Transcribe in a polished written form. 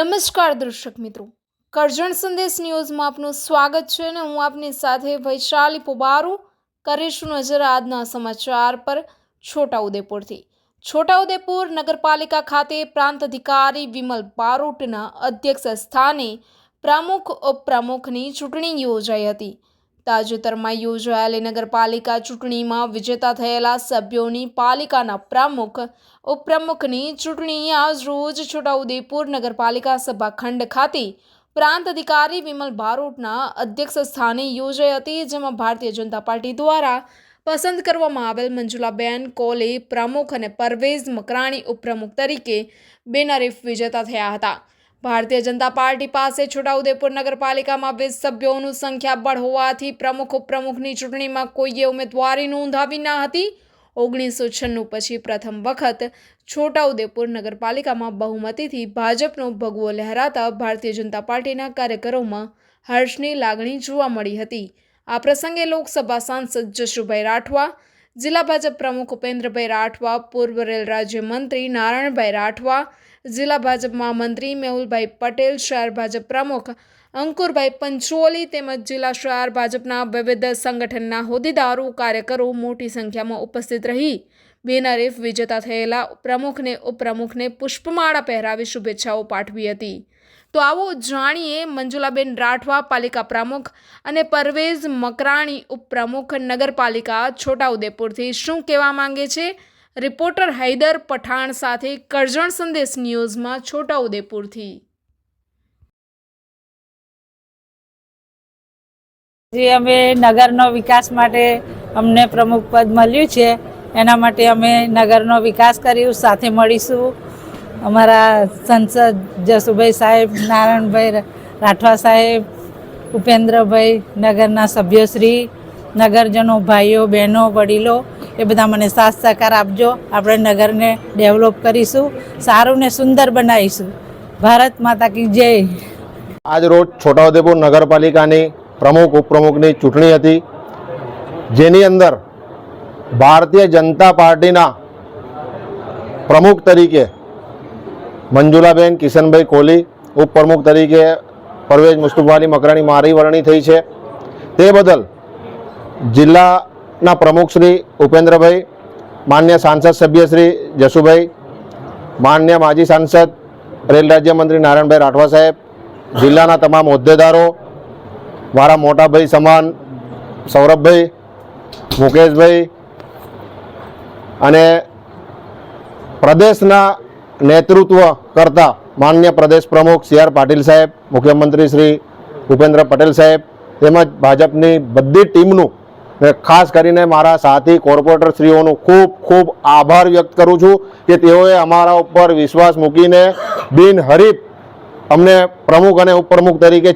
નમસ્કાર દર્શક મિત્રો, કરજણ સંદેશ ન્યૂઝમાં આપનું સ્વાગત છે અને હું આપની સાથે વૈશાલી પોબારું કરીશું નજર આજના સમાચાર પર। છોટાઉદેપુર નગરપાલિકા ખાતે પ્રાંત અધિકારી વિમલ બારોટના અધ્યક્ષ સ્થાને પ્રમુખ ઉપપ્રમુખની ચૂંટણી યોજાઈ હતી। તાજેતરમાં યોજાયેલી નગરપાલિકા ચૂંટણીમાં વિજેતા થયેલા સભ્યોની પાલિકાના પ્રમુખ ઉપપ્રમુખની ચૂંટણી આજ રોજ છોટાઉદેપુર નગરપાલિકા સભાખંડ ખાતે પ્રાંત અધિકારી વિમલ બારોટના અધ્યક્ષ સ્થાને યોજાઈ હતી, જેમાં ભારતીય જનતા પાર્ટી દ્વારા પસંદ કરવામાં આવેલ મંજુલાબેન કોલે પ્રમુખ અને પરવેઝ મકરાણી ઉપપ્રમુખ તરીકે બિનહરીફ વિજેતા થયા હતા। ભારતીય જનતા પાર્ટી પાસે છોટાઉદેપુર નગરપાલિકામાં 20 સભ્યોનું સંખ્યાબળ હોવાથી પ્રમુખ ઉપપ્રમુખની ચૂંટણીમાં કોઈએ ઉમેદવારી નોંધાવી ન હતી। 1996 પછી પ્રથમ વખત છોટાઉદેપુર નગરપાલિકામાં બહુમતીથી ભાજપનો ભગવો લહેરાતા ભારતીય જનતા પાર્ટીના કાર્યકરોમાં હર્ષની લાગણી જોવા મળી હતી। આ પ્રસંગે લોકસભા સાંસદ જશુભાઈ રાઠવા, જિલ્લા ભાજપ પ્રમુખ ઉપેન્દ્રભાઈ રાઠવા, પૂર્વ રેલ રાજ્યમંત્રી નારાયણભાઈ રાઠવા, જિલ્લા ભાજપ મહામંત્રી મેહુલભાઈ પટેલ, શહેર ભાજપ પ્રમુખ અંકુરભાઈ પંચોલી તેમજ જિલ્લા શહેર ભાજપના વિવિધ સંગઠનના હોદ્દેદારો, કાર્યકરો મોટી સંખ્યામાં ઉપસ્થિત રહી બિનહરીફ વિજેતા થયેલા પ્રમુખને ઉપપ્રમુખને પુષ્પમાળા પહેરાવી શુભેચ્છાઓ પાઠવી હતી। તો આવો જાણીએ મંજુલાબેન રાઠવા પાલિકા પ્રમુખ અને પરવેઝ મકરાણી ઉપપ્રમુખ નગરપાલિકા છોટાઉદેપુરથી શું કહેવા માંગે છે। રિપોર્ટર હૈદર પઠાણ સાથે કરજણ સંદેશ ન્યૂઝમાં છોટાઉદેપુરથી। અમે નગરનો વિકાસ માટે અમને પ્રમુખ પદ મળ્યું છે, એના માટે અમે નગરનો વિકાસ કર્યું। સાથે મળીશું અમારા સંસદ જશુભાઈ સાહેબ, નારાયણભાઈ રાઠવા સાહેબ, ઉપેન્દ્રભાઈ, નગરના સભ્યશ્રી, નગરજનો, ભાઈઓ બહેનો, વડીલો એ બધા મને સાથ સહકાર આપજો। આપણે નગરને ડેવલપ કરીશું, સારું ને સુંદર બનાવીશું। ભારત માતા કી જય। આજ રોજ છોટાઉદેપુર નગરપાલિકાની પ્રમુખ ઉપપ્રમુખની ચૂંટણી હતી, જેની અંદર ભારતીય જનતા પાર્ટીના પ્રમુખ તરીકે મંજુલાબેન કિશનભાઈ કોલી, ઉપપ્રમુખ તરીકે પરવેઝ મુસ્તુફાલી મકરાણી મારી વરણી થઈ છે। તે બદલ જિલ્લાના પ્રમુખ શ્રી ઉપેન્દ્રભાઈ, માન્ય સાંસદ સભ્ય શ્રી જશુભાઈ, માન્ય માજી સાંસદ રેલ રાજ્યમંત્રી નારાયણભાઈ રાઠવા સાહેબ, જિલ્લાના તમામ હોદ્દેદારો, મારા મોટા ભાઈ સમાન સૌરભભાઈ, મુકેશભાઈ અને પ્રદેશના નેતૃત્વ કરતા માન્ય પ્રદેશ પ્રમુખ સી આર પાટીલ સાહેબ, મુખ્યમંત્રી શ્રી ભૂપેન્દ્ર પટેલ સાહેબ તેમજ ભાજપની બધી ટીમનું ખાસ કરીને મારા સાથી કોર્પોરેટરશ્રીઓનું ખૂબ ખૂબ આભાર વ્યક્ત કરું છું કે તેઓએ અમારા ઉપર વિશ્વાસ મૂકીને બિનહરીફ અમને પ્રમુખ અને ઉપપ્રમુખ તરીકે